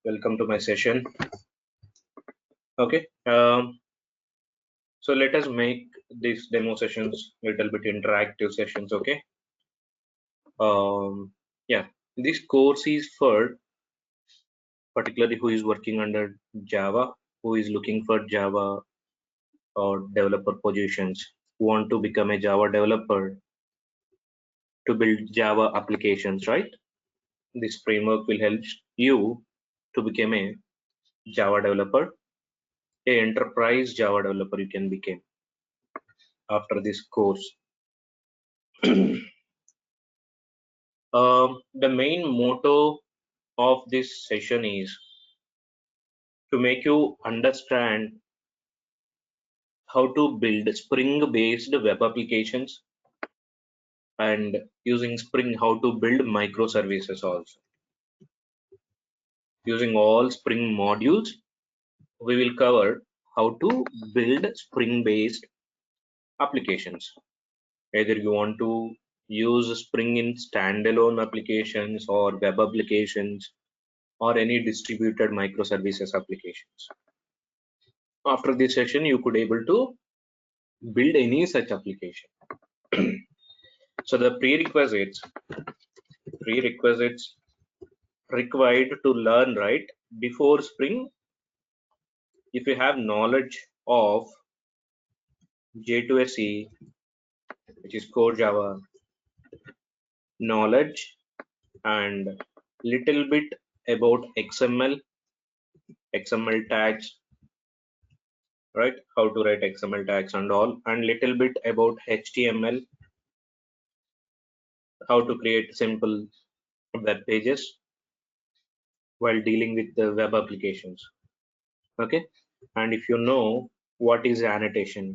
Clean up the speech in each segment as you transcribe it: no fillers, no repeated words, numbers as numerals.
welcome to my session. Okay, so let us make these demo sessions little bit interactive sessions. Okay, yeah, this course is for particularly who is working under Java, who is looking for Java or developer positions, who want to become a Java developer to build Java applications, right? This framework will help you to become a Java developer, a enterprise Java developer you can become after this course. The main motto of this session is to make you understand how to build Spring based web applications and using Spring how to build microservices also. Using all Spring modules, we will cover how to build Spring based applications. Either you want to use Spring in standalone applications or web applications or any distributed microservices applications. After this session, you could able to build any such application. So the prerequisites required to learn, right, before Spring, if you have knowledge of J2SE, which is CoreJava, knowledge and little bit about XML tags, right, how to write XML tags and all, and little bit about HTML, how to create simple web pages while dealing with the web applications. Okay, and if you know what is annotation,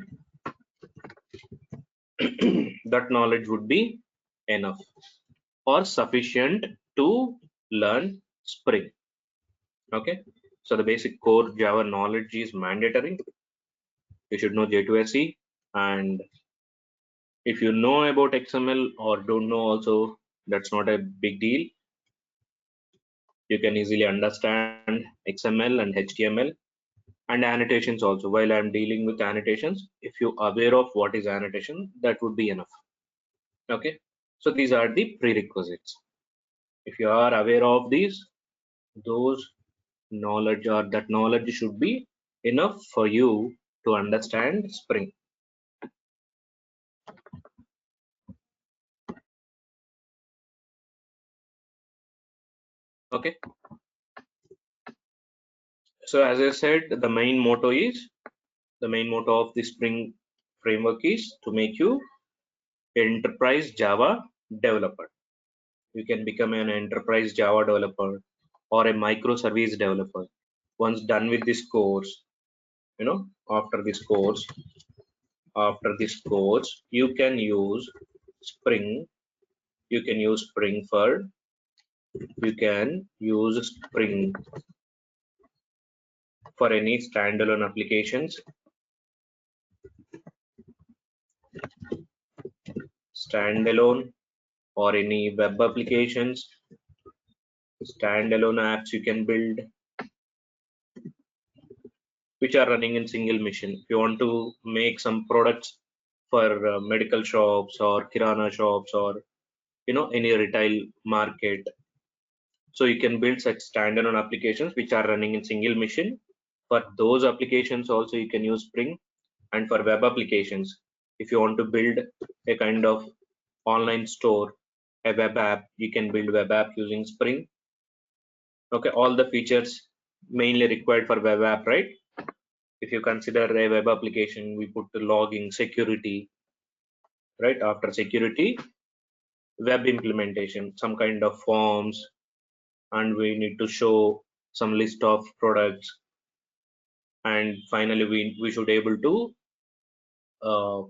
that knowledge would be enough or sufficient to learn Spring. Okay, so the basic core Java knowledge is mandatory. You should know J2SE, and if you know about XML or don't know also, that's not a big deal. You can easily understand XML and HTML and annotations also. While I'm dealing with annotations, if you're aware of what is annotation, that would be enough. Okay, so these are the prerequisites. If you are aware of these, those knowledge or that knowledge should be enough for you to understand Spring. Okay, so as I said, the main motto of the Spring framework is to make you enterprise Java developer. You can become an enterprise Java developer or a microservice developer. Once done with this course, after this course, you can use Spring. You can use Spring for any standalone applications, or any web applications, standalone apps you can build which are running in single machine. If you want to make some products for medical shops or kirana shops or any retail market, so you can build such standalone applications which are running in single machine. For those applications also you can use Spring. And for web applications, if you want to build a kind of online store, a web app, you can build web app using Spring. Okay, all the features mainly required for web app, right? If you consider a web application, we put the logging, security, right? After security, web implementation, some kind of forms, and we need to show some list of products, and finally we should able to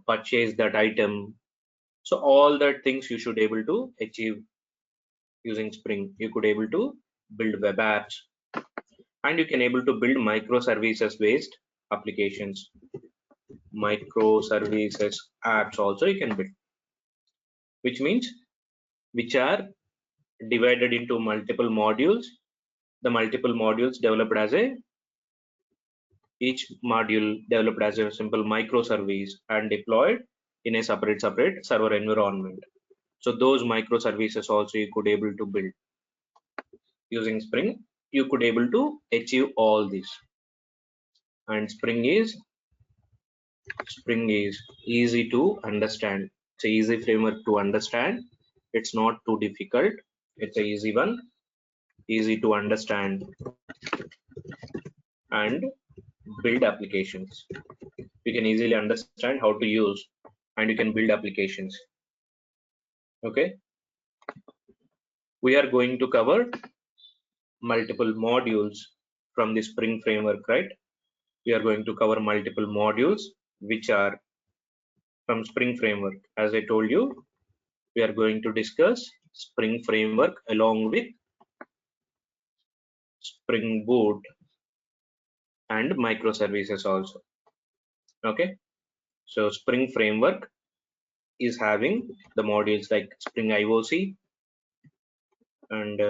purchase that item. So all that things you should able to achieve using Spring. You could able to build web apps, and you can able to build microservices based applications. Microservices apps also you can build, which are divided into multiple modules the multiple modules developed as each module developed as a simple microservice and deployed in a separate server environment. So those microservices also you could able to build using Spring. You could able to achieve all this. And Spring is easy to understand. It's an easy framework to understand. It's not too difficult. It's an easy one, easy to understand and build applications. You can easily understand how to use and you can build applications. Okay. We are going to cover multiple modules from the Spring framework, right? We are going to cover multiple modules which are from Spring framework. As I told you, we are going to discuss Spring framework along with Spring Boot and microservices also. Okay, so Spring framework is having the modules like Spring IOC and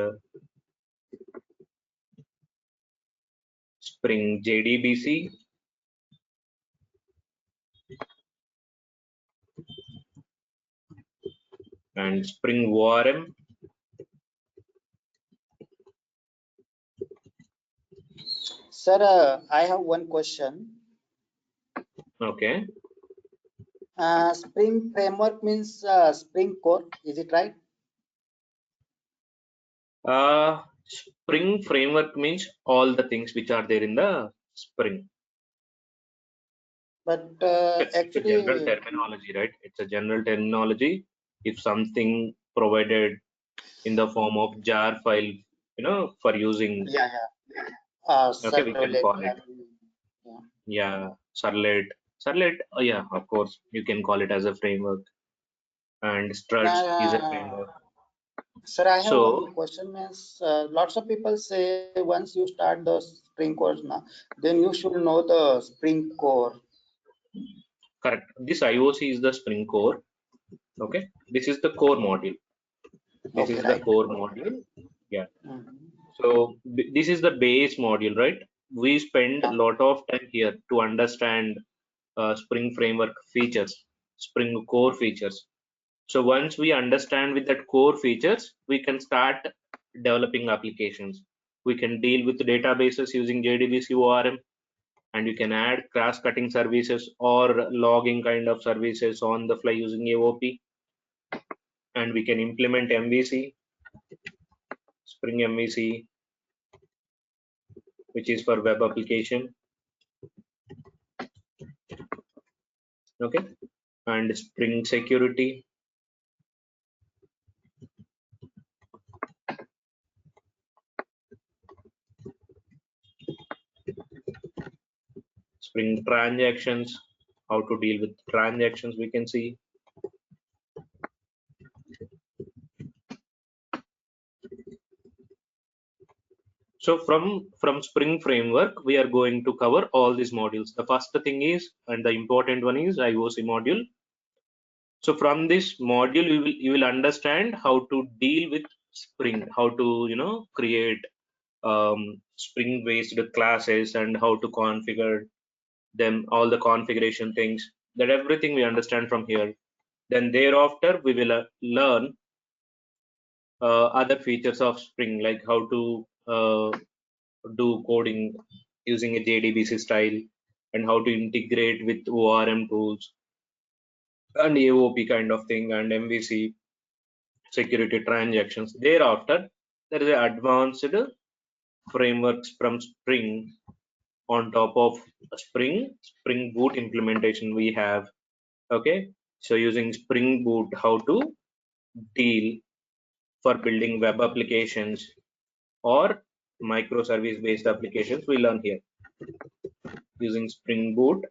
Spring Jdbc, and Spring ORM. Sir, I have one question. Okay. Spring framework means Spring core, is it right? Spring framework means all the things which are there in the Spring. But It's a general terminology, right? It's a general terminology. If something provided in the form of jar file, for using, okay, we can call it. Yeah, Servlet. Yeah, of course, you can call it as a framework. And Struts is a framework. Sir, I have one question. Is lots of people say once you start the Spring course now, then you should know the Spring core. Correct. This IOC is the Spring core. Okay, this is the core module. This is the core module. Yeah. So this is the base module, right? We spend a lot of time here to understand Spring framework features, Spring core features. So once we understand with that core features, we can start developing applications. We can deal with databases using Jdbc ORM, and you can add cross-cutting services or logging kind of services on the fly using AOP. And we can implement MVC, Spring MVC, which is for web application. Okay, and Spring security. Spring transactions, how to deal with transactions, we can see. So from Spring framework, we are going to cover all these modules. The first thing is, and the important one is IOC module. So from this module, you will understand how to deal with Spring, how to create Spring based classes and how to configure them, all the configuration things, that everything we understand from here. Then thereafter we will learn other features of Spring, like how to do coding using a Jdbc style and how to integrate with ORM tools and AOP kind of thing and MVC security transactions. Thereafter, there is an advanced frameworks from Spring on top of Spring Boot implementation we have. Okay, so using Spring Boot, how to deal for building web applications or microservice based applications, we learn here using Spring Boot.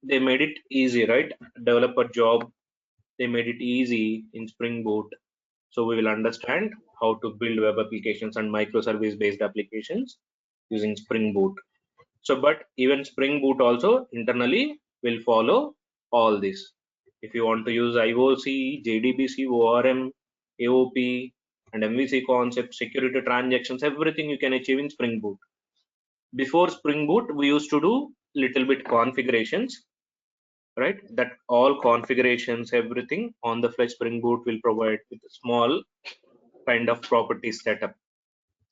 They made it easy, right? Developer job, they made it easy in Spring Boot. So we will understand how to build web applications and microservice based applications using Spring Boot. So, but even Spring Boot also internally will follow all this. If you want to use IOC, Jdbc, ORM, AOP, and MVC concepts, security transactions, everything you can achieve in Spring Boot. Before Spring Boot, we used to do little bit configurations, right? That all configurations, everything on the fly Spring Boot will provide with a small kind of property setup.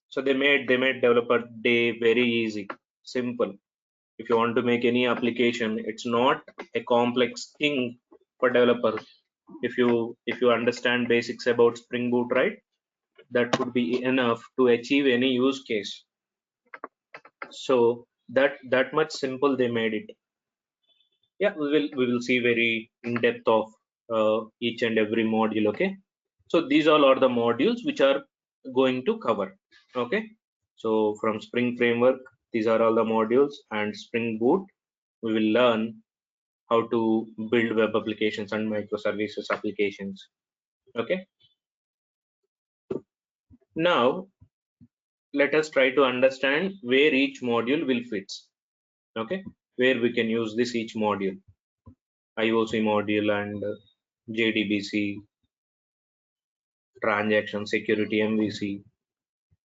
So they made developer day very easy, simple. If you want to make any application, it's not a complex thing for developers. If you understand basics about Spring Boot, right, that would be enough to achieve any use case. So that much simple they made it. Yeah, we will see very in depth of each and every module. Okay, so these all are the modules which are going to cover. Okay, so from Spring Framework, these are all the modules, and Spring Boot, we will learn how to build web applications and microservices applications. Okay, now let us try to understand where each module will fit. Okay, where we can use this each module, IOC module and JDBC, transaction security, MVC.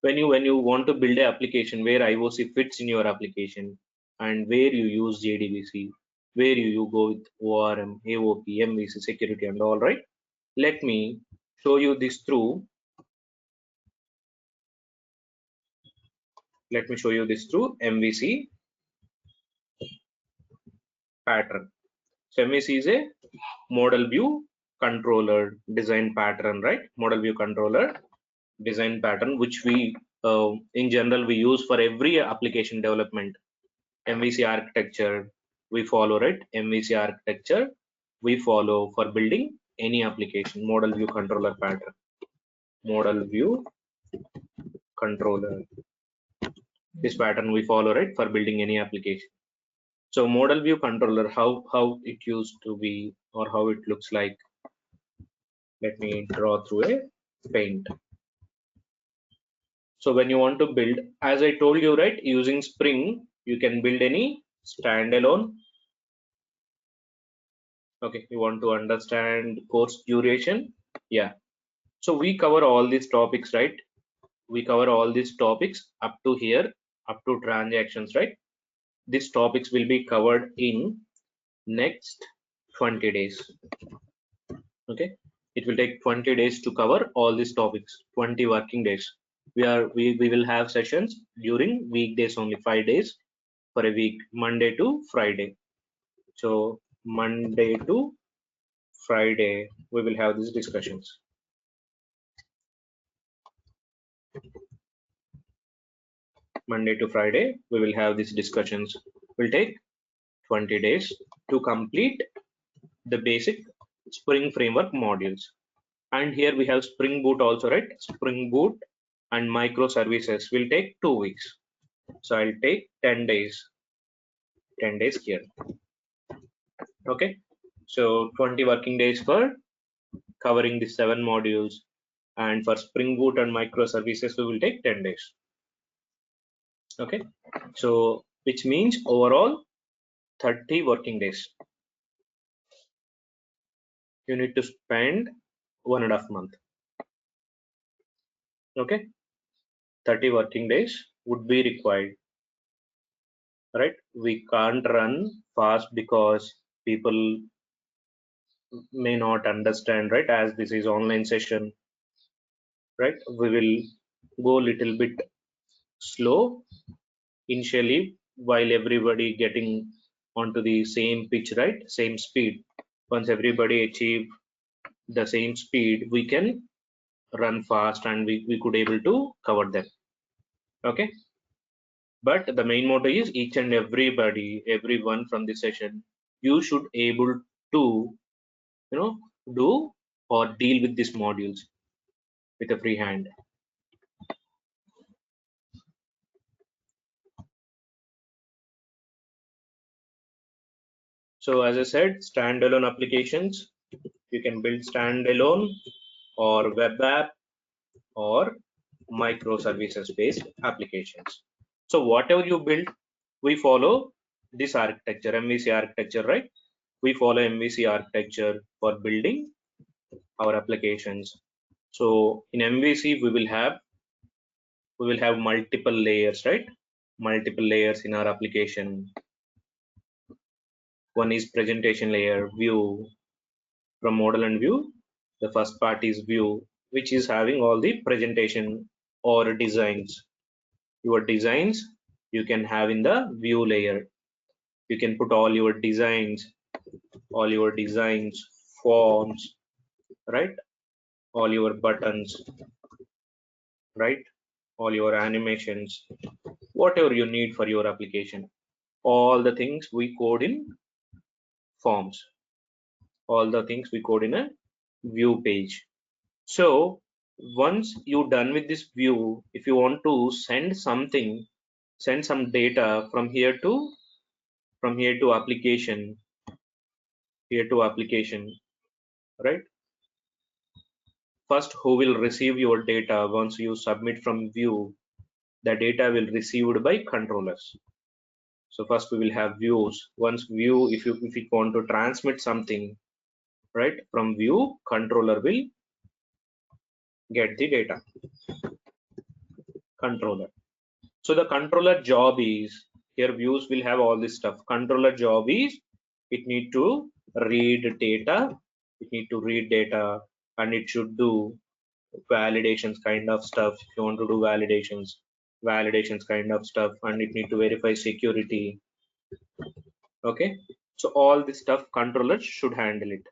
When you want to build an application where IOC fits in your application, and where you use JDBC, where you go with ORM, AOP, MVC, security, and all, right? Let me show you this through. Let me show you this through MVC pattern. So MVC is a model view controller design pattern, right? Model view controller design pattern, which we in general we use for every application development. MVC architecture we follow, right? MVC architecture we follow for building any application. Model view controller pattern. Model view controller. This pattern we follow, right, for building any application. So model view controller, how it used to be or how it looks like. Let me draw through a paint. So when you want to build, as I told you, right, using Spring, you can build any standalone. Okay, you want to understand course duration. Yeah. So we cover all these topics, right? We cover all these topics up to here, up to transactions, right? These topics will be covered in next 20 days. Okay, it will take 20 days to cover all these topics, 20 working days. We will have sessions during weekdays only, 5 days for a week, Monday to Friday. So Monday to Friday we will have these discussions. Monday to Friday we will have these discussions. Will take 20 days to complete the basic Spring Framework modules. And here we have Spring Boot also, right? Spring Boot and microservices will take 2 weeks. So I'll take 10 days. 10 days here. Okay. So 20 working days for covering the 7 modules. And for Spring Boot and microservices, we will take 10 days. Okay. So which means overall 30 working days. You need to spend 1.5 months. Okay. 30 working days would be required. Right, we can't run fast because people may not understand, right? As this is online session, right, we will go little bit slow initially while everybody getting onto the same pitch, right, same speed. Once everybody achieve the same speed, we can run fast and we could able to cover them. Okay, but the main motto is each and everyone from this session, you should able to do or deal with these modules with a free hand. So as I said, standalone applications, you can build standalone or web app or microservices based applications. So whatever you build, we follow this architecture, MVC architecture, right? We follow MVC architecture for building our applications. So in MVC we will have multiple layers, right? Multiple layers in our application. One is presentation layer, view. From model and view, the first part is view, which is having all the presentation or designs. Your designs you can have in the view layer. You can put all your designs, forms, right? All your buttons, right? All your animations, whatever you need for your application. All the things we code in forms. All the things we code in a view page. So once you're done with this view, if you want to send something, send some data from here to application, right? First, who will receive your data once you submit from view? The data will received by controllers. So first we will have views. Once view, if you want to transmit something, right, from view, controller will get the data. Controller. So the controller job is, here views will have all this stuff. Controller job is, it need to read data. It need to read data, and it should do validations kind of stuff. If you want to do validations kind of stuff, and it need to verify security. Okay, so all this stuff controllers should handle it.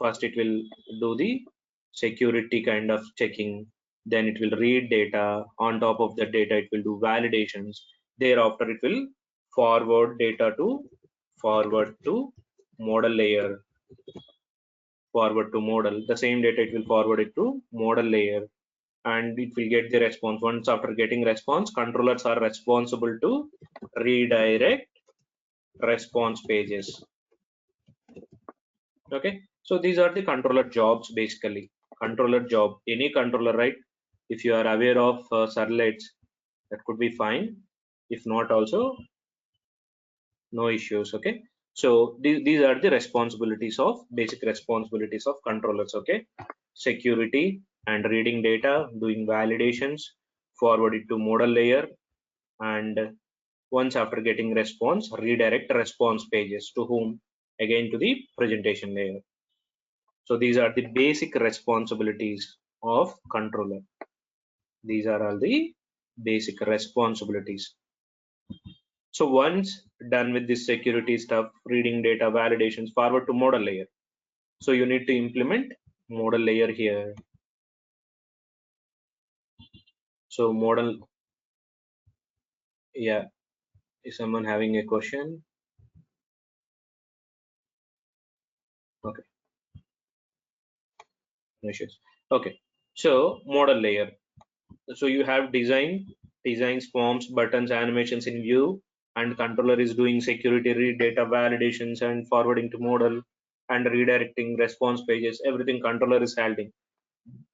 First it will do the security kind of checking, then it will read data. On top of the data it will do validations. Thereafter it will forward data to model layer. Forward to model, the same data it will forward it to model layer, and it will get the response. Once after getting response, controllers are responsible to redirect response pages. Okay, so these are the controller jobs. Basically, controller job, any controller, right? If you are aware of servlets, that could be fine. If not, also no issues. Okay, so these are the responsibilities of basic responsibilities of controllers. Okay, security and reading data, doing validations, forward it to model layer, and once after getting response, redirect response pages to whom? Again to the presentation layer. So these are the basic responsibilities of controller. These are all the basic responsibilities. So once done with this security stuff, reading data, validations, forward to model layer. So you need to implement model layer here. So model, yeah. Is someone having a question? Okay. No issues. Okay. So model layer. So you have designs, forms, buttons, animations in view, and controller is doing security, read data, validations, and forwarding to model, and redirecting response pages. Everything controller is handling.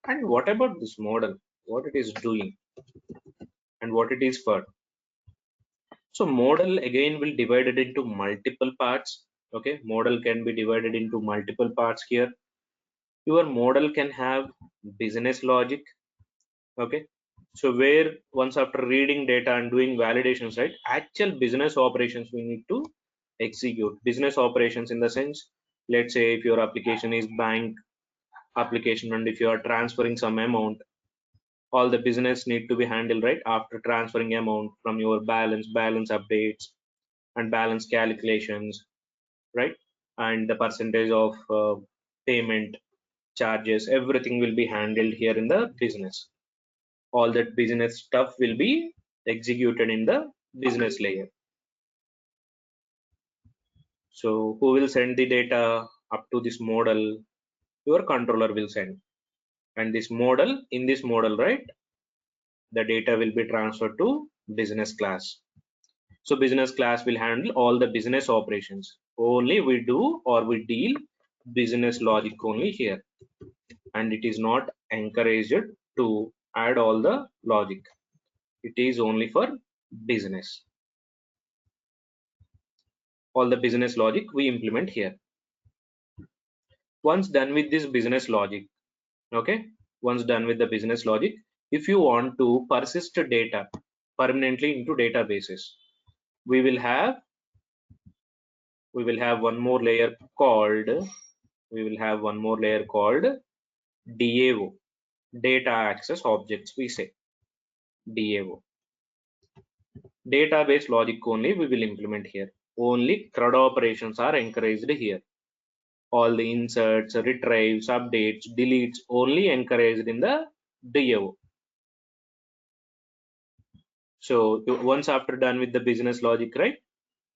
And what about this model? What it is doing and what it is for? So model again will divide it into multiple parts. Okay, model can be divided into multiple parts here. Your model can have business logic. Okay, so where once after reading data and doing validations, right, actual business operations we need to execute. Business operations in the sense, let's say if your application is bank application, and if you are transferring some amount, all the business need to be handled, right, after transferring amount from your balance updates and balance calculations, right, and the percentage of payment charges, everything will be handled here in the business. All that business stuff will be executed in the business layer. So who will send the data up to this model? Your controller will send. And this model, in this model, right, the data will be transferred to business class. So business class will handle all the business operations. Only we do or we deal business logic only here. And it is not encouraged to add all the logic. It is only for business. All the business logic we implement here. Once done with this business logic, okay, Once done with the business logic, if you want to persist data permanently into databases, we will have one more layer called DAO, data access objects. We say DAO, database logic only we will implement here. Only CRUD operations are encouraged here. All the inserts, retrieves, updates, deletes only encouraged in the DAO. So once after done with the business logic, right,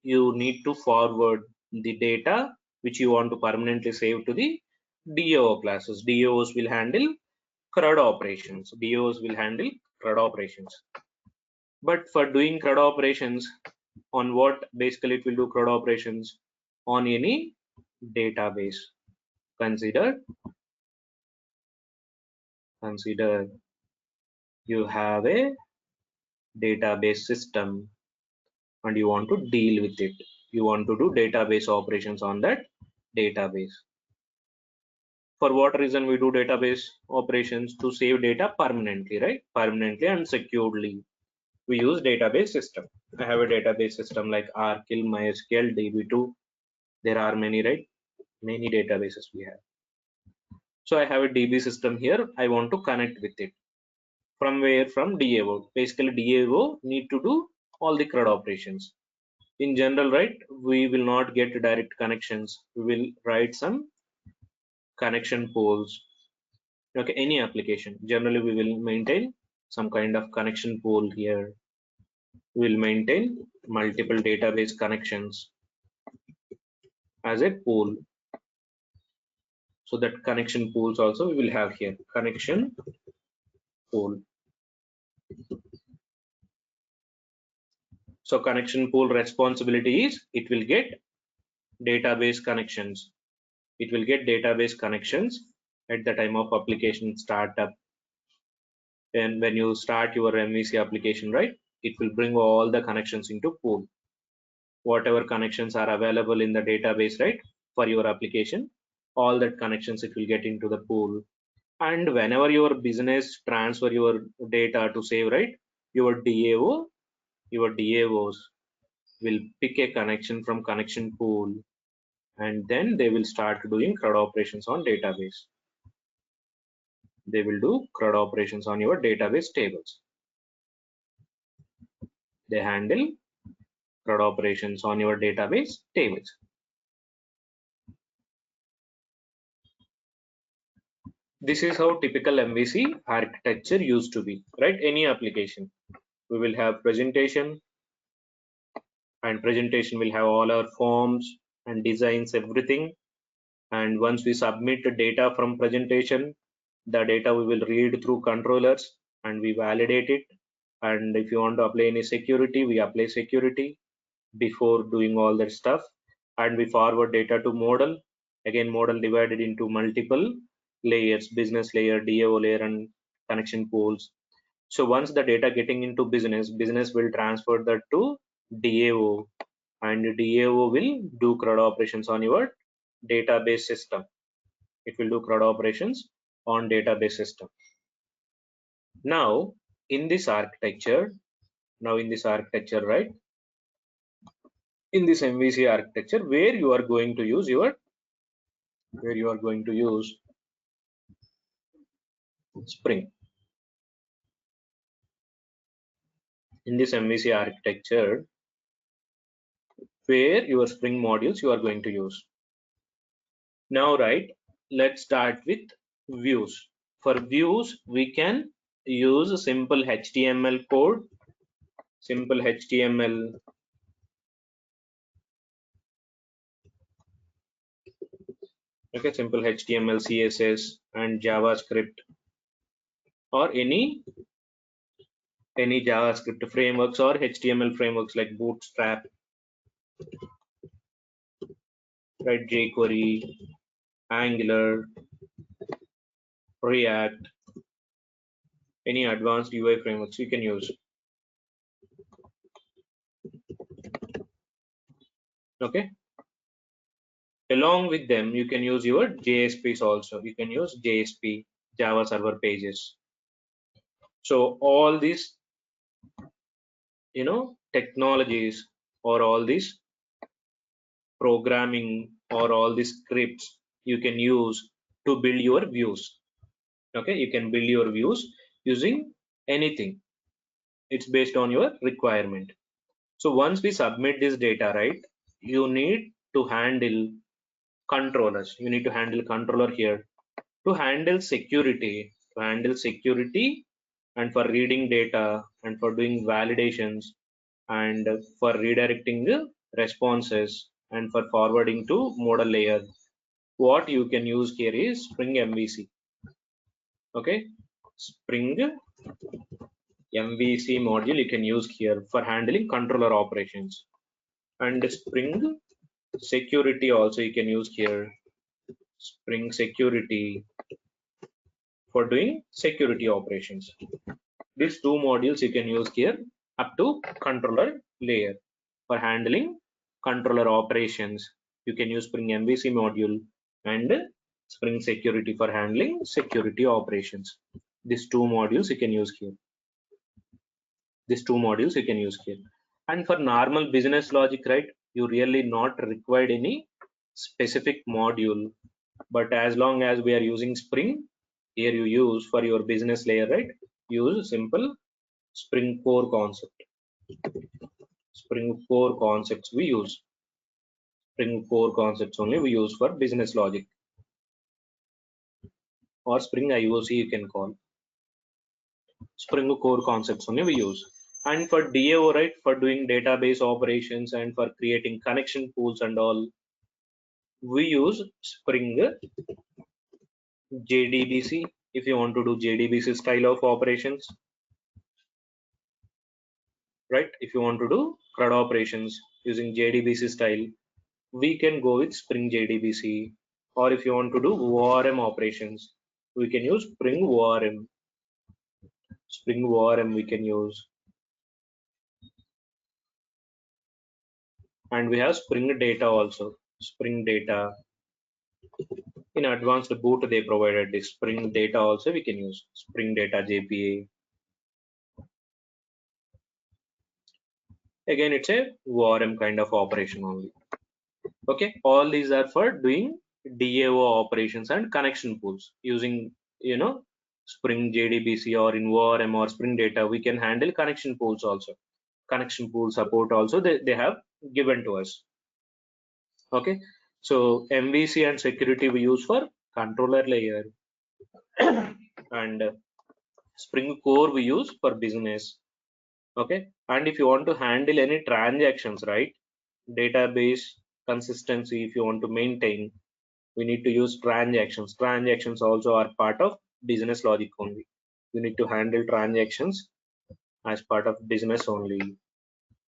you need to forward the data which you want to permanently save to the DAO classes. DAOs will handle CRUD operations. But for doing CRUD operations, on what basically it will do CRUD operations? On any database. Consider you have a database system and you want to deal with it. You want to do database operations on that database. For what reason we do database operations? To save data permanently, right? Permanently and securely. We use database system. I have a database system like Archil, MySQL, DB2. There are many, right? Many databases we have. So I have a DB system here. I want to connect with it. From where? From DAO. Basically, DAO need to do all the CRUD operations. In general, right, we will not get direct connections. We will write some connection pools. Okay, any application. Generally, we will maintain some kind of connection pool here. We will maintain multiple database connections as a pool. So that connection pools also we will have here. Connection pool. So connection pool responsibility is it will get database connections. It will get database connections at the time of application startup. And when you start your MVC application, right, it will bring all the connections into pool. Whatever connections are available in the database, right, for your application, all that connections it will get into the pool. And whenever your business transfer your data to save, right, your DAOs will pick a connection from connection pool, and then they will start doing CRUD operations on database. They will do CRUD operations on your database tables. They handle CRUD operations on your database tables. This is how typical MVC architecture used to be, right? Any application, we will have presentation, and presentation will have all our forms and designs, everything. And once we submit the data from presentation, the data we will read through controllers and we validate it. And if you want to apply any security, we apply security before doing all that stuff. And we forward data to model. Again, model divided into multiple layers: business layer, DAO layer, and connection pools. So once the data getting into business will transfer that to DAO, and DAO will do CRUD operations on your database system. It will do CRUD operations on database system. Now in this architecture, right, in this MVC architecture, where you are going to use Spring. In this MVC architecture, where your Spring modules you are going to use. Now, right, let's start with views. For views, we can use a simple HTML code, simple HTML CSS and JavaScript, or any JavaScript frameworks or HTML frameworks like Bootstrap, right, jQuery, Angular, React, any advanced UI frameworks you can use. Okay. Along with them, you can use your JSPs also. You can use JSP. Java server pages. So all these, technologies, or all these programming, or all these scripts you can use to build your views. Okay, you can build your views using anything. It's based on your requirement. So once we submit this data, right, you need to handle controllers. You need to handle controller here to handle security, and for reading data, and for doing validations, and for redirecting the responses, and for forwarding to model layer. What you can use here is Spring MVC. Okay, Spring MVC module you can use here for handling controller operations, and Spring security also you can use here. Spring security for doing security operations. These two modules you can use here up to controller layer for handling controller operations. You can use Spring MVC module and Spring security for handling security operations. These two modules you can use here. And for normal business logic, right, you really not required any specific module. But as long as we are using Spring, here you use for your business layer, right? Use simple Spring core concept. Spring core concepts we use. Spring core concepts only we use for business logic, or Spring IOC you can call. Spring core concepts only we use. And for DAO, right, for doing database operations and for creating connection pools and all, we use Spring Jdbc. If you want to do Jdbc style of operations, right, if you want to do CRUD operations using Jdbc style, we can go with Spring Jdbc. Or if you want to do ORM operations, we can use Spring ORM. Spring ORM we can use. And we have Spring Data also. Spring Data. In advanced boot, they provided this Spring Data also we can use. Spring Data JPA. Again, it's a ORM kind of operation only. Okay, all these are for doing DAO operations and connection pools using, Spring Jdbc, or in ORM or Spring Data, we can handle connection pools also. Connection pool support also they have given to us. Okay, so MVC and security we use for controller layer, and Spring core we use for business. Okay, and if you want to handle any transactions, right, database consistency, if you want to maintain, we need to use transactions. Transactions also are part of business logic only. You need to handle transactions as part of business only.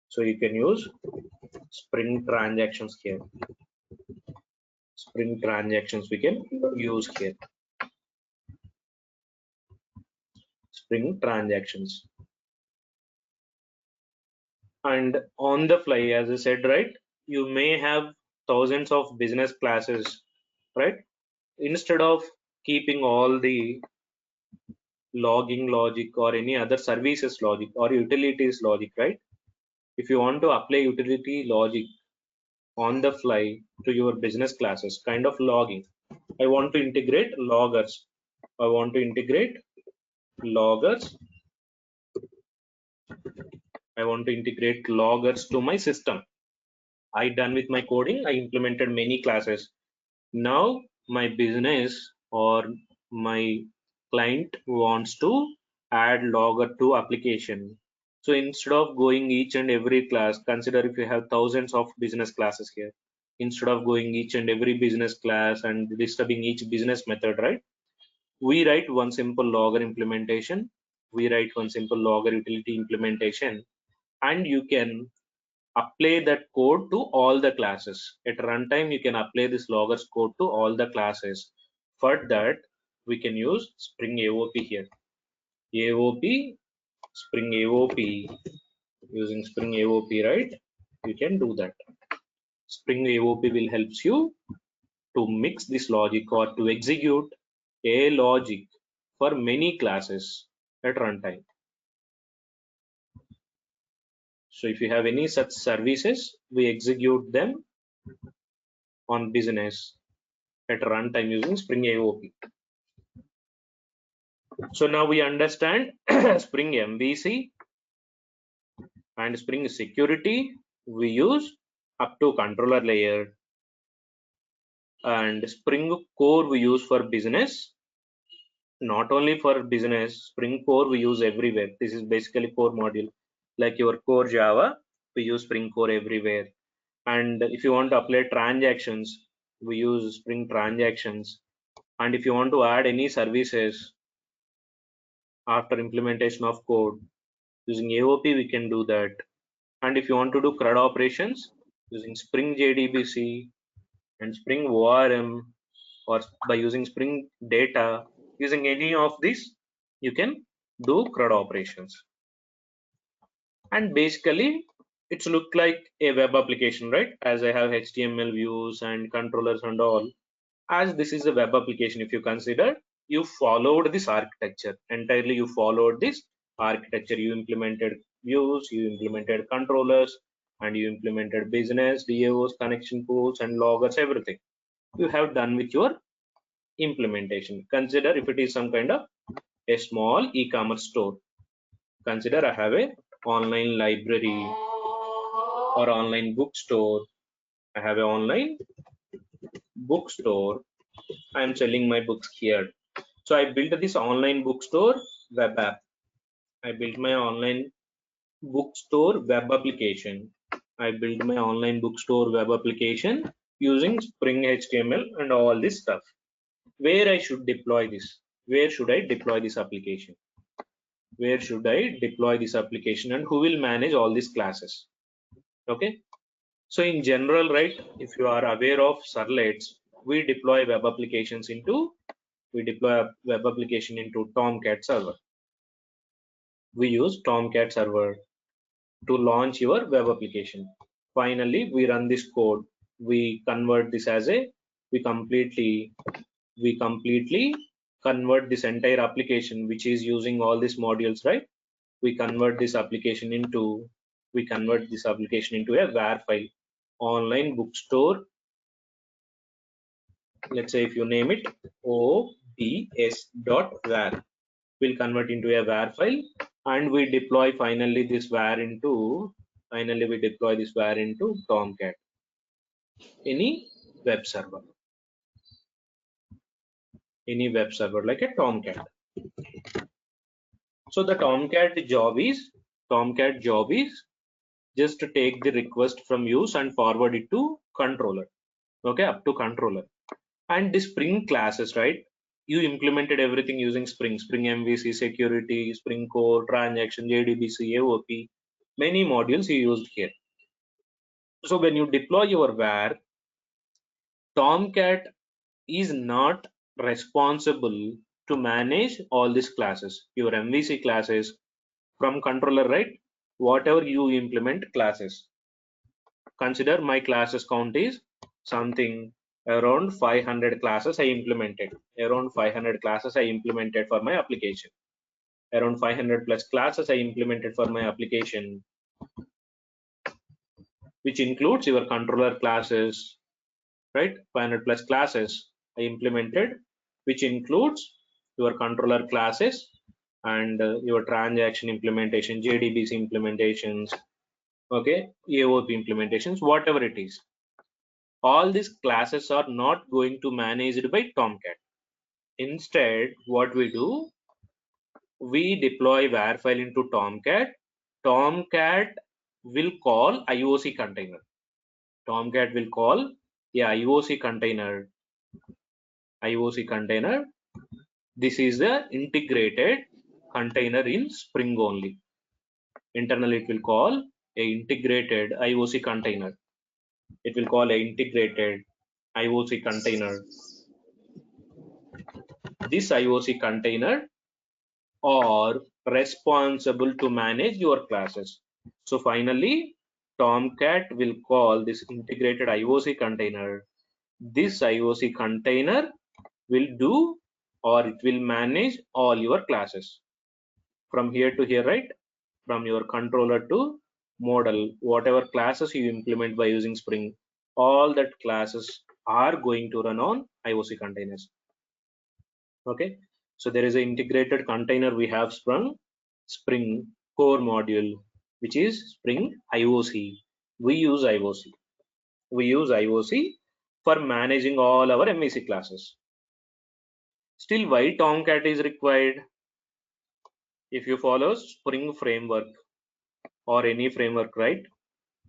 So you can use Spring transactions here. Spring transactions we can use here. Spring transactions. And on the fly, as I said, right, you may have thousands of business classes, right? Instead of keeping all the logging logic or any other services logic or utilities logic, right? If you want to apply utility logic on the fly to your business classes, kind of logging, I want to integrate loggers. I want to integrate loggers. I want to integrate loggers to my system. I done with my coding. I implemented many classes. Now my business or my client wants to add logger to application. So instead of going each and every class, consider if you have thousands of business classes here. Instead of going each and every business class and disturbing each business method, right? We write one simple logger implementation. We write one simple logger utility implementation, and you can apply that code to all the classes. At runtime, you can apply this loggers code to all the classes. For that, we can use Spring AOP here. AOP, Spring AOP, using Spring AOP, right? You can do that. Spring AOP will help you to mix this logic or to execute a logic for many classes at runtime. So if you have any such services, we execute them on business at runtime using Spring AOP. So now we understand Spring MVC and Spring security we use up to controller layer, and Spring core we use for business. Not only for business, Spring core we use everywhere. This is basically core module. Like your CoreJava, we use Spring core everywhere. And if you want to apply transactions, we use Spring transactions. And if you want to add any services after implementation of code using AOP, we can do that. And if you want to do CRUD operations using Spring Jdbc and Spring ORM, or by using Spring data, using any of these, you can do CRUD operations. And basically it's look like a web application, right? As I have HTML views and controllers and all. As this is a web application, if you consider, you followed this architecture entirely. You followed this architecture. You implemented views, you implemented controllers, and you implemented business, DAOs, connection pools, and loggers, everything you have done with your implementation. Consider if it is some kind of a small e-commerce store. Consider I have a online library or online bookstore. I have an online bookstore. I am selling my books here. So I built this online bookstore web app. I built my online bookstore web application. I built my online bookstore web application using Spring HTML and all this stuff. Where I should deploy this? Where should I deploy this application? Where should I deploy this application, and who will manage all these classes? Okay. So in general, right, if you are aware of servlets, we deploy web applications into Tomcat server. We use Tomcat server to launch your web application. Finally, we run this code. We convert this as a, we completely convert this entire application, which is using all these modules, right? We convert this application into a var file, online bookstore. Let's say if you name it obs.var, we'll convert into a var file, and we deploy finally this var into Tomcat, any web server like a Tomcat. So the Tomcat job is just to take the request from use and forward it to controller. Okay, up to controller. And the Spring classes, right? You implemented everything using Spring MVC, security, Spring core, transaction, Jdbc, AOP, many modules you used here. So when you deploy your var, Tomcat is not responsible to manage all these classes, your MVC classes from controller, right? Whatever you implement classes. Consider my classes count is something around 500 classes I implemented. Around 500 classes I implemented for my application. Around 500 plus classes I implemented for my application, which includes your controller classes, right? 500 plus classes I implemented, which includes your controller classes and your transaction implementation, Jdbc implementations, okay, AOP implementations, whatever it is. All these classes are not going to managed by Tomcat. Instead, what we do, we deploy var file into Tomcat. Tomcat will call IOC container. Tomcat will call a IOC container. This is the integrated container in Spring only. Internally, it will call a integrated IOC container. It will call a integrated IOC container. This IOC container are responsible to manage your classes. So finally, Tomcat will call this integrated IOC container. This IOC container will do or it will manage all your classes from here to here, right? From your controller to model, whatever classes you implement by using Spring, all that classes are going to run on IOC containers. Okay, so there is an integrated container. We have Spring core module, which is Spring IOC. We use IOC for managing all our MVC classes. Still, why Tomcat is required? If you follow Spring framework or any framework, right?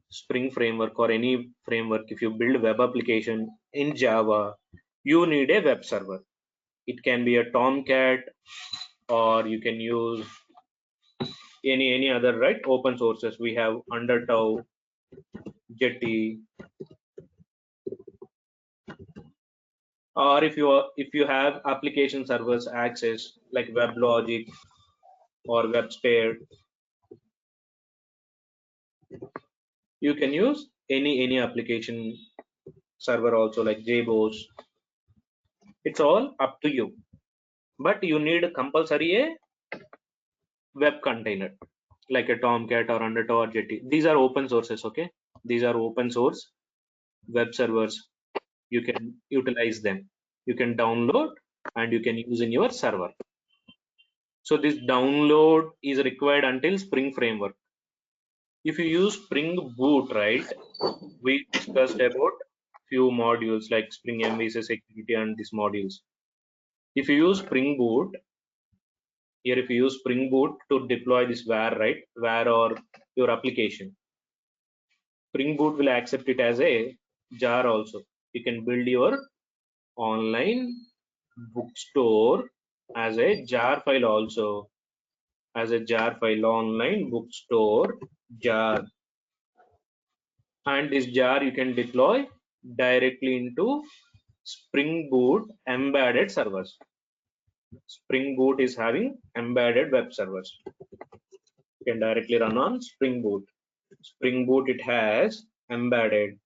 Spring framework or any framework, if you build web application in Java, you need a web server. It can be a Tomcat, or you can use any other, right? Open sources. We have Undertow, Jetty, or if you have application servers access like WebLogic or WebSphere, you can use any application server also like JBoss. It's all up to you, but you need compulsory a web container like a Tomcat or Undertow or Jetty. These are open sources. Okay, these are open source web servers. You can utilize them. You can download and you can use in your server. So this download is required until Spring framework. If you use Spring Boot, right? We discussed about few modules like Spring MVC security and these modules. If you use Spring Boot, here if you use Spring Boot to deploy this var, right? Var or your application, Spring Boot will accept it as a jar also. You can build your online bookstore as a jar file also, as a jar file, online bookstore jar, and this jar you can deploy directly into Spring Boot embedded servers. Spring Boot is having embedded web servers. You can directly run on Spring Boot. Spring Boot, it has embedded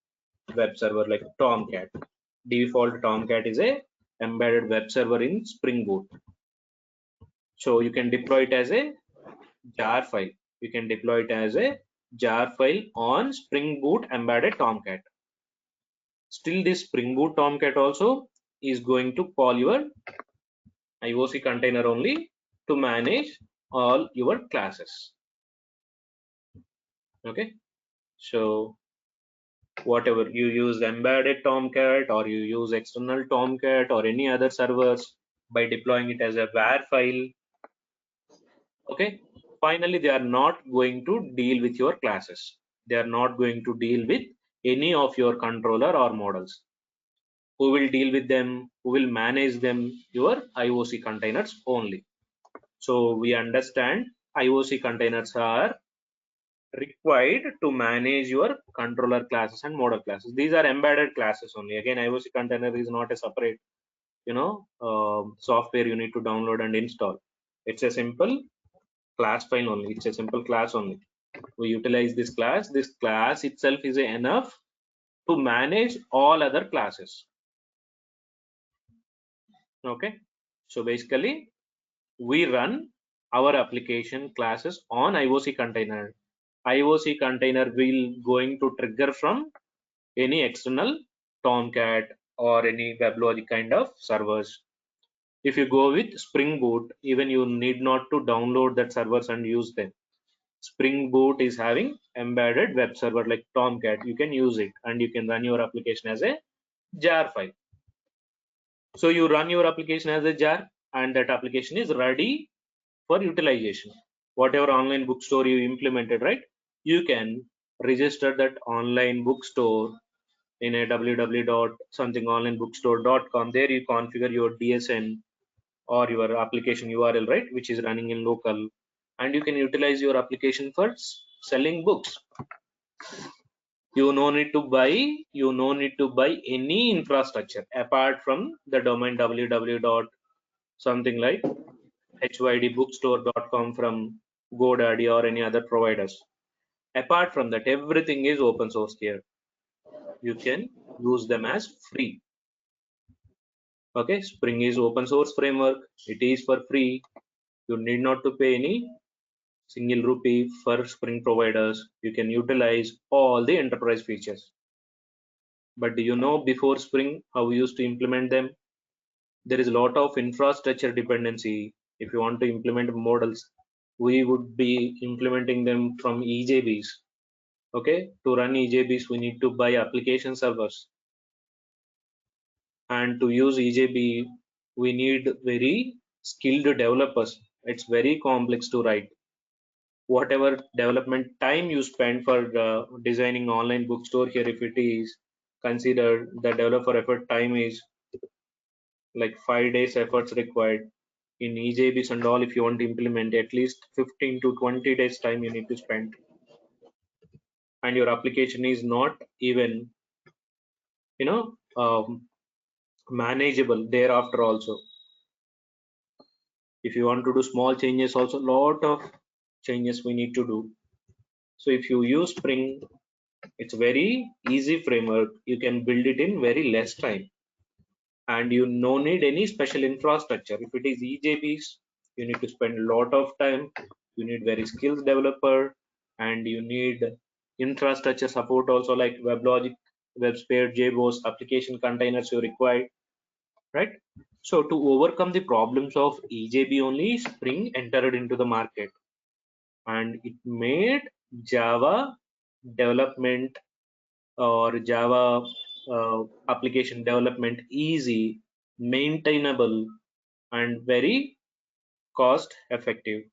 web server like Tomcat. Default Tomcat is a embedded web server in Spring Boot. So you can deploy it as a jar file. You can deploy it as a jar file on Spring Boot embedded Tomcat. Still, this Spring Boot Tomcat also is going to call your IOC container only to manage all your classes. Okay, so whatever you use embedded Tomcat or you use external Tomcat or any other servers, by deploying it as a var file, okay, finally they are not going to deal with your classes. They are not going to deal with any of your controller or models. Who will deal with them? Who will manage them? Your IOC containers only. So we understand IOC containers are required to manage your controller classes and model classes. These are embedded classes only. Again, IOC container is not a separate, software you need to download and install. It's a simple class file only. It's a simple class only. We utilize this class. This class itself is enough to manage all other classes. Okay, so basically we run our application classes on IOC container. IOC container will going to trigger from any external Tomcat or any WebLogic kind of servers. If you go with Spring Boot, even you need not to download that servers and use them. Spring Boot is having embedded web server like Tomcat. You can use it and you can run your application as a jar file. So you run your application as a jar and that application is ready for utilization. Whatever online bookstore you implemented, right? You can register that online bookstore in a www.somethingonlinebookstore.com. There you configure your DSN or your application URL, right, which is running in local, and you can utilize your application for selling books. You no need to buy any infrastructure apart from the domain www. something like hydbookstore.com from GoDaddy or any other providers. Apart from that, everything is open source here. You can use them as free. Okay, Spring is open source framework. It is for free. You need not to pay any single rupee for Spring providers. You can utilize all the enterprise features. But do you know before Spring how we used to implement them? There is a lot of infrastructure dependency. If you want to implement models, we would be implementing them from EJBs. Okay, to run EJBs, we need to buy application servers. And to use EJB, we need very skilled developers. It's very complex to write. Whatever development time you spend for designing online bookstore here, if it is considered, the developer effort time is like 5 days efforts required. In EJBs and all, if you want to implement, at least 15 to 20 days time you need to spend, and your application is not even you know manageable thereafter also. If you want to do small changes also, lot of changes we need to do. So if you use Spring, it's very easy framework. You can build it in very less time, and you no need any special infrastructure. If it is EJBs, you need to spend a lot of time. You need very skilled developer, and you need infrastructure support also, like WebLogic, WebSphere, JBoss, application containers you require, right? So to overcome the problems of EJB only, Spring entered into the market, and it made Java development or Java application development easy, maintainable, and very cost effective.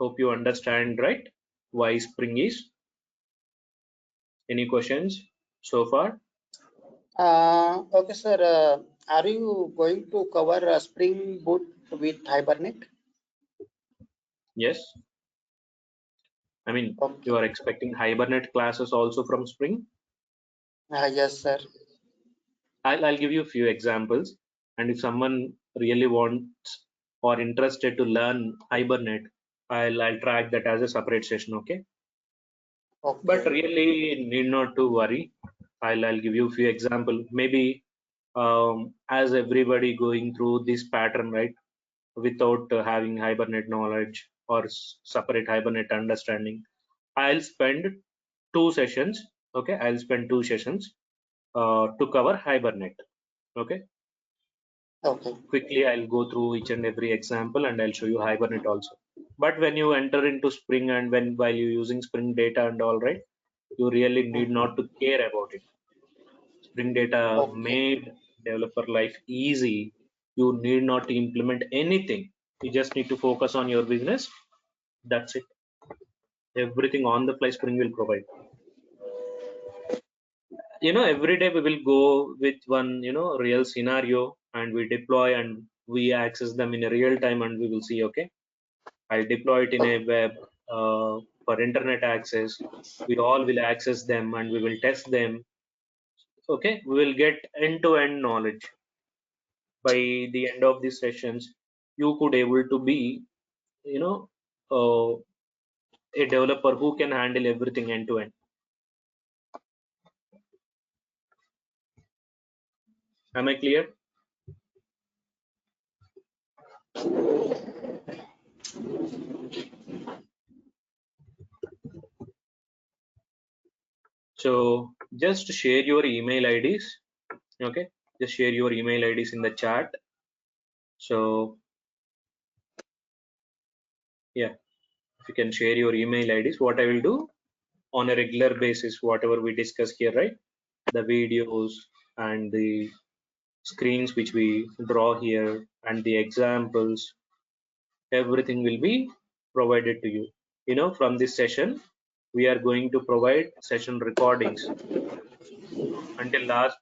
Hope you understand, right? Why Spring is. Any questions so far? Okay, sir. Are you going to cover Spring Boot with Hibernate? Yes. I mean, Okay. you are expecting Hibernate classes also from Spring? Yes, sir. I'll give you a few examples. And if someone really wants or interested to learn Hibernate, I'll track that as a separate session, okay? But Okay. really need not to worry. I'll give you a few example. Maybe as everybody going through this pattern, right? Without having Hibernate knowledge or separate Hibernate understanding, I'll spend 2 sessions. Okay, I'll spend 2 sessions to cover Hibernate. Okay, Okay. quickly I'll go through each and every example, and I'll show you Hibernate also. But when you enter into Spring, and when while you're using Spring data and all, right, you really need not to care about it. Spring data Okay. made developer life easy. You need not to implement anything. You just need to focus on your business. That's it. Everything on the fly Spring will provide. Every day we will go with one, real scenario, and we deploy and we access them in a real time, and we will see, okay, I'll deploy it in a web for internet access. We all will access them and we will test them. Okay, we will get end-to-end knowledge. By the end of these sessions, you could able to be, you know, uh, a developer who can handle everything end to end. Am I clear? So just share your email IDs. Okay, just share your email IDs in the chat. So yeah, if you can share your email IDs, what I will do on a regular basis, whatever we discuss here, right? The videos and the screens which we draw here and the examples, everything will be provided to you. From this session, we are going to provide session recordings. Until last,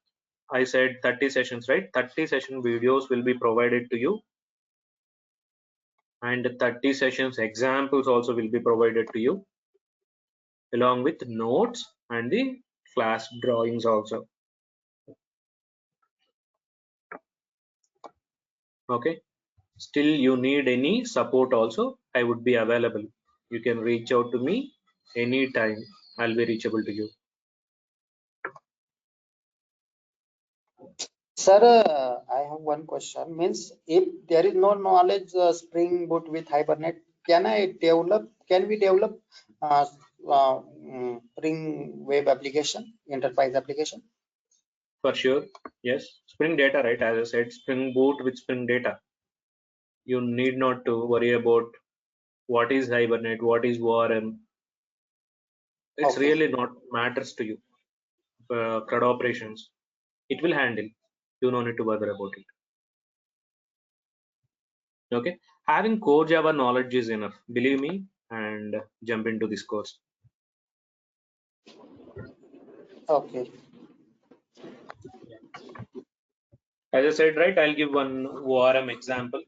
I said 30 sessions, right? 30 session videos will be provided to you, and 30 sessions examples also will be provided to you, along with notes and the class drawings also. Okay, still you need any support also, I would be available. You can reach out to me anytime. I'll be reachable to you. Sir, I have one question. Means if there is no knowledge Spring Boot with Hibernate, can we develop uh, Spring Web application, enterprise application? For sure, yes. Spring Data, right? As I said, Spring Boot with Spring Data. You need not to worry about what is Hibernate, what is ORM. It's Okay. really not matters to you. CRUD operations, it will handle. You don't need to bother about it. Okay, having core Java knowledge is enough, believe me, and jump into this course. Okay. As I said, right, I'll give one ORM example.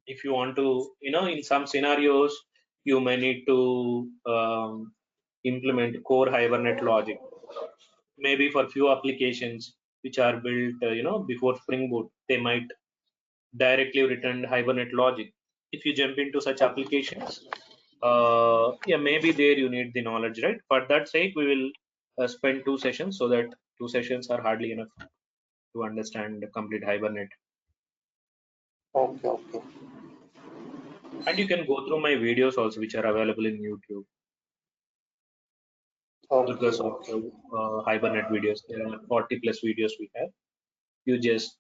If you want to, in some scenarios, you may need to implement core Hibernate logic. Maybe for few applications which are built, before Spring Boot, they might directly return Hibernate logic. If you jump into such applications, yeah, maybe there you need the knowledge, right? For that sake, we will spend 2 sessions, so that 2 sessions are hardly enough to understand the complete Hibernate. Okay. Okay. And you can go through my videos also, which are available in YouTube. Okay. DURGASOFT Okay. Hibernate videos. There are 40 plus videos we have. You just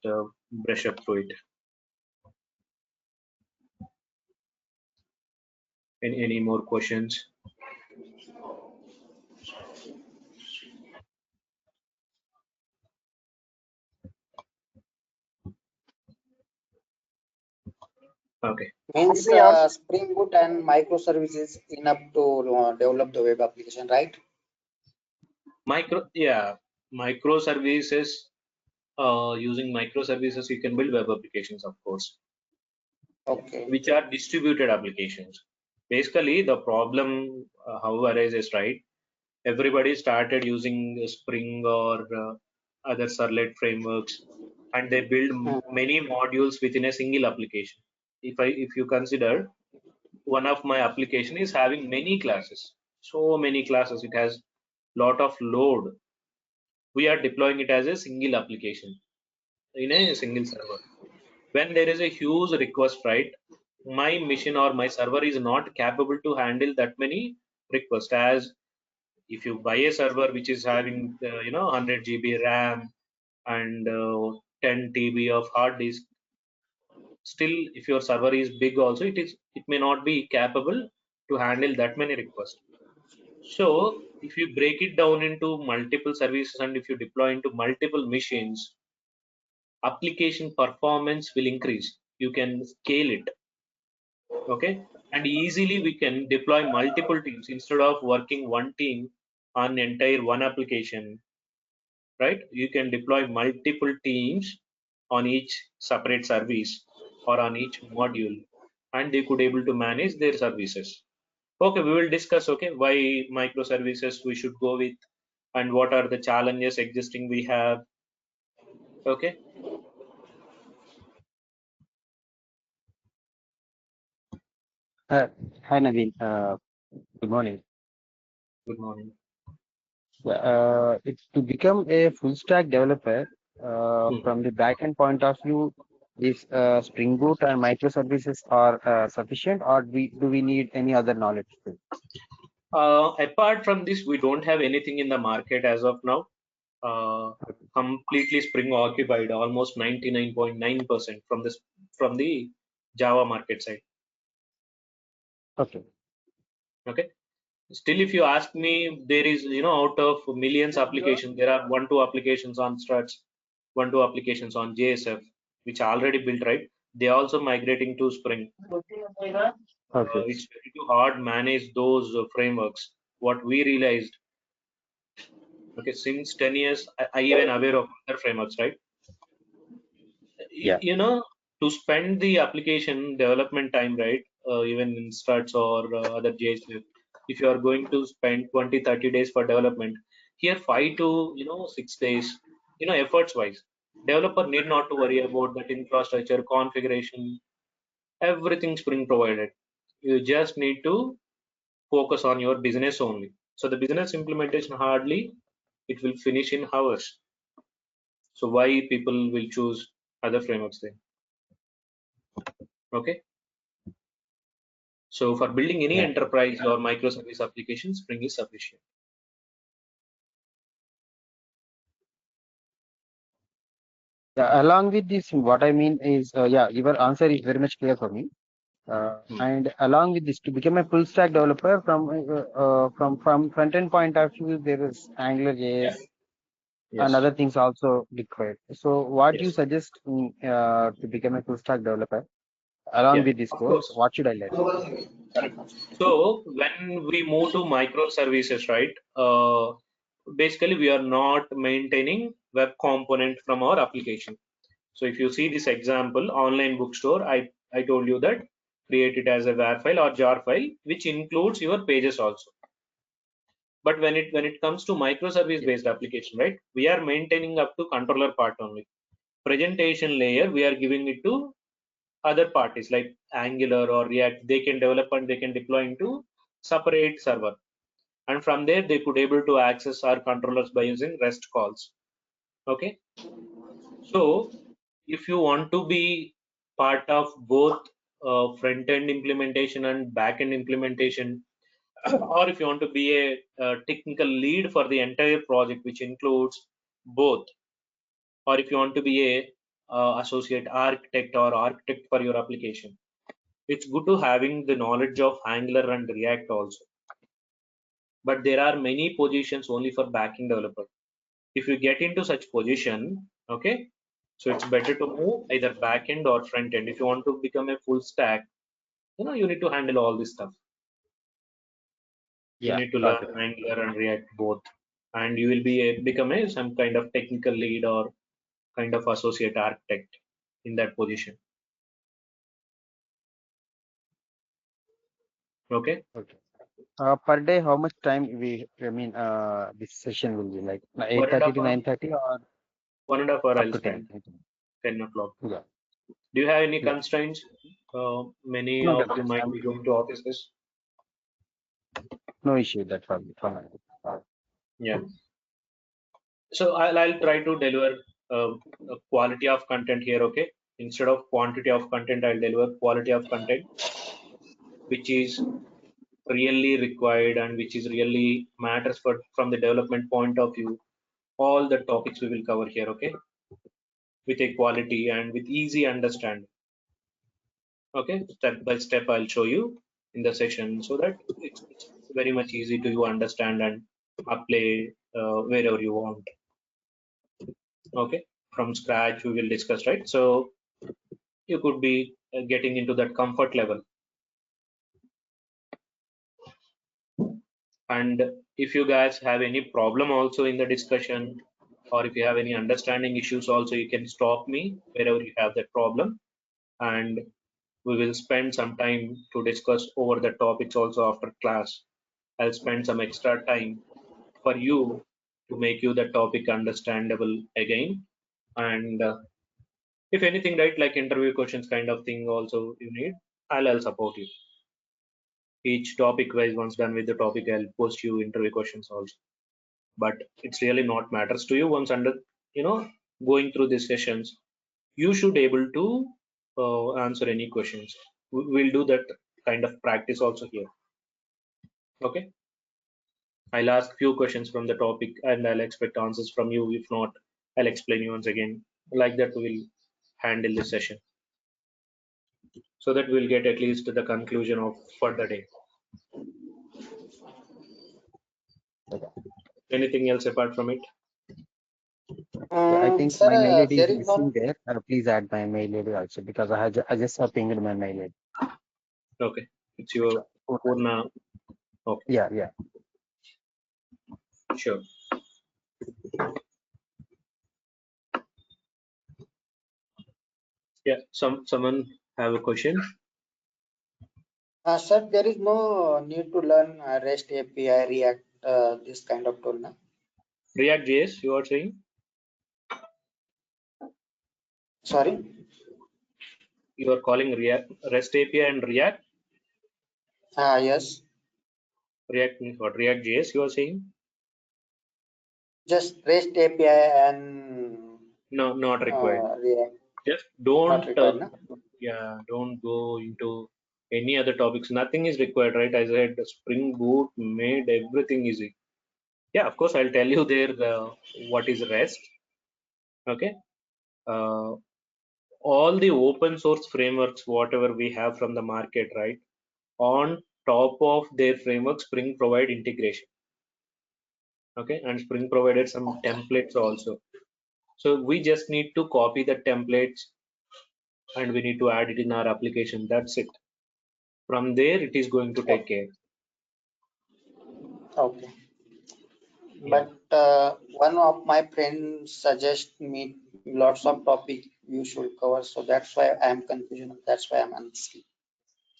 brush up through it. Any more questions? Okay. Means Spring Boot and microservices enough to develop the web application, right? Microservices. Using microservices, you can build web applications, of course, Okay. which are distributed applications. Basically, the problem how arises, right? Everybody started using Spring or other Servlet frameworks, and they build Hmm. many modules within a single application. If you consider, one of my application is having many classes, so many classes, it has lot of load. We are deploying it as a single application in a single server. When there is a huge request, right, my machine or my server is not capable to handle that many requests. As if you buy a server which is having 100 GB RAM and 10 TB of hard disk, still if your server is big also, it may not be capable to handle that many requests. So if you break it down into multiple services and if you deploy into multiple machines, application performance will increase. You can scale it. Okay, and easily we can deploy multiple teams instead of working one team on entire one application, right? You can deploy multiple teams on each separate service or on each module, and they could able to manage their services. Okay, we will discuss, okay, why microservices we should go with and what are the challenges existing we have. Okay, Hi Naveen, good morning. good morning. It's to become a full stack developer Hmm. from the backend point of view, is Spring Boot and microservices are sufficient, or do we need any other knowledge too? Apart from this, we don't have anything in the market as of now. Completely Spring occupied almost 99.9% from the Java market side. Okay. Okay. Still, if you ask me, there is, out of millions applications, there are 1-2 applications on Struts, 1-2 applications on JSF, which are already built, right? They are also migrating to Spring. Okay. It's very too hard manage those frameworks. What we realized, okay, since 10 years, I even aware of other frameworks, right? Yeah. To spend the application development time, right, even in Struts or other JSF, if you are going to spend 20-30 days for development, here 5 to 6 days, efforts wise, developer need not to worry about that infrastructure configuration. Everything Spring provided. You just need to focus on your business only. So the business implementation hardly it will finish in hours. So why people will choose other frameworks then? Okay. So for building any enterprise or microservice application, Spring is sufficient. Yeah, along with this, what I mean is, yeah, your answer is very much clear for me. And along with this, to become a full stack developer from front end point of view, there is Angular Yeah. JS and Yes. other things also required. So, what do you Yes. suggest to become a full stack developer along Yeah. with this Of course? course. What should I learn? Correct. So when we move to microservices, right? Basically, we are not maintaining web component from our application. So if you see this example, online bookstore, I told you that create it as a WAR file or jar file, which includes your pages also. But when it comes to microservice based application, right, we are maintaining up to controller part only. Presentation layer, we are giving it to other parties like Angular or React. They can develop and they can deploy into separate server. And from there, they could able to access our controllers by using REST calls. Okay. So if you want to be part of both front-end implementation and back-end implementation, or if you want to be a technical lead for the entire project, which includes both, or if you want to be a associate architect or architect for your application, it's good to having the knowledge of Angular and React also. But there are many positions only for backend developer. If you get into such position, okay, so it's better to move either backend or front end. If you want to become a full stack, you need to handle all this stuff. You Yeah, need to got learn it. Angular and React both, and you will be become a some kind of technical lead or kind of associate architect in that position. Okay, Okay. Per day, how much time this session will be like one and a 8:30 half to hour, 9:30 or 1.5 hour up I'll to 10? spend 10 o'clock. Yeah, Do you have any yeah. constraints? Many No, of you definitely. might be going to offices. No issue that for me. Yeah. So I'll try to deliver a quality of content here. Okay. Instead of quantity of content, I'll deliver quality of content, which is really required and which is really matters for from the development point of view. All the topics we will cover here. Okay. With a quality and with easy understanding. Okay. Step by step, I'll show you in the session so that it's very much easy to you understand and apply wherever you want. Okay, from scratch we will discuss, right? So you could be getting into that comfort level. And if you guys have any problem also in the discussion, or if you have any understanding issues also, you can stop me wherever you have that problem, and we will spend some time to discuss over the topics also after class. I'll spend some extra time for you to make you the topic understandable again. And if anything, right, like interview questions kind of thing also you need, I'll support you. Each topic wise, once done with the topic, I'll post you interview questions also. But it's really not matters to you once under, you know, going through these sessions, you should able to answer any questions. We'll do that kind of practice also here. Okay. I'll ask few questions from the topic and I'll expect answers from you. If not, I'll explain you once again. Like that, we'll handle this session so that we'll get at least to the conclusion of for the day. Anything else apart from it? Yeah, I think my mail Sir, ID is there is missing no. there. Please add my mail ID also because I just have pinged my mail ID. Okay, it's your Purna. Okay, Yeah, yeah. sure. Yeah, someone have a question? Sir, there is no need to learn REST API, React, this kind of tool. Na? React JS, you are saying? Sorry. You are calling React REST API and React? Yes. React means what? React JS, you are saying? Just REST API and No, not required. React. Just don't Not required, no? don't go into any other topics. Nothing is required, right? As I said, the Spring Boot made everything easy. Yeah, of course, I'll tell you there what is REST. Okay. All the open source frameworks, whatever we have from the market, right? On top of their framework, Spring provide integration. Okay, and Spring provided some templates also. So we just need to copy the templates and we need to add it in our application. That's it. From there, it is going to take care. Okay. Yeah. But one of my friends suggest me lots of topic you should cover, so that's why I'm confused. That's why I'm asking.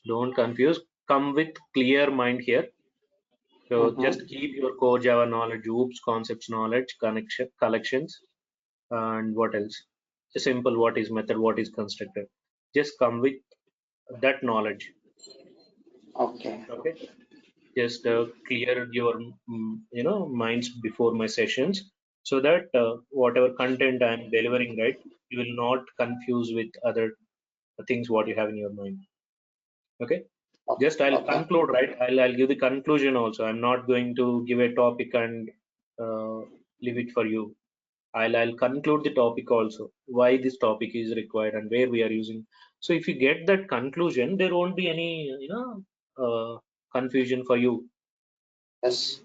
Don't confuse. Come with clear mind here. So just keep your core Java knowledge, oops, concepts knowledge, collections, and what else? Just simple what is method, what is constructor. Just come with that knowledge. Okay. Okay. Just clear your minds before my sessions, so that whatever content I'm delivering, right, you will not confuse with other things what you have in your mind. Okay. Just I'll conclude, right? I'll give the conclusion also. I'm not going to give a topic and leave it for you. I'll conclude the topic also, why this topic is required and where we are using. So if you get that conclusion, there won't be any confusion for you. Yes.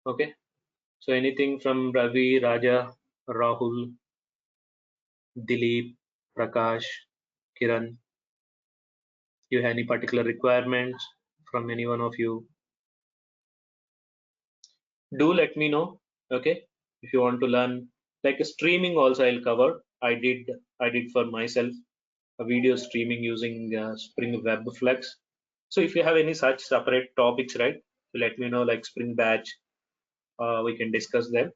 Okay. So anything from Ravi, Raja, Rahul, Dilip, Prakash, Kiran, you have any particular requirements from any one of you? Do let me know. Okay. If you want to learn, like streaming also I'll cover. I did for myself a video streaming using Spring Web Flex. So if you have any such separate topics, right, let me know, like Spring Batch, we can discuss them,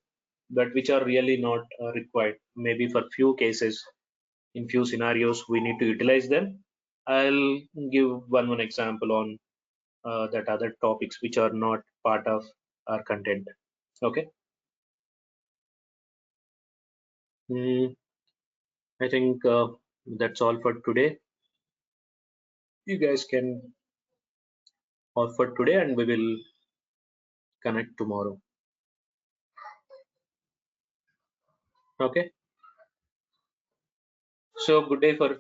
but which are really not required. Maybe for few cases, in few scenarios, we need to utilize them. I'll give one example on that other topics which are not part of our content. Okay. I think that's all for today. You guys can off for today and we will connect tomorrow. Okay. So good day for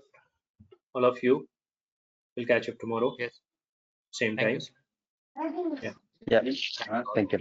all of you. We'll catch up tomorrow. Yes. Same Thank time. you. Yeah. Yeah. Thank you.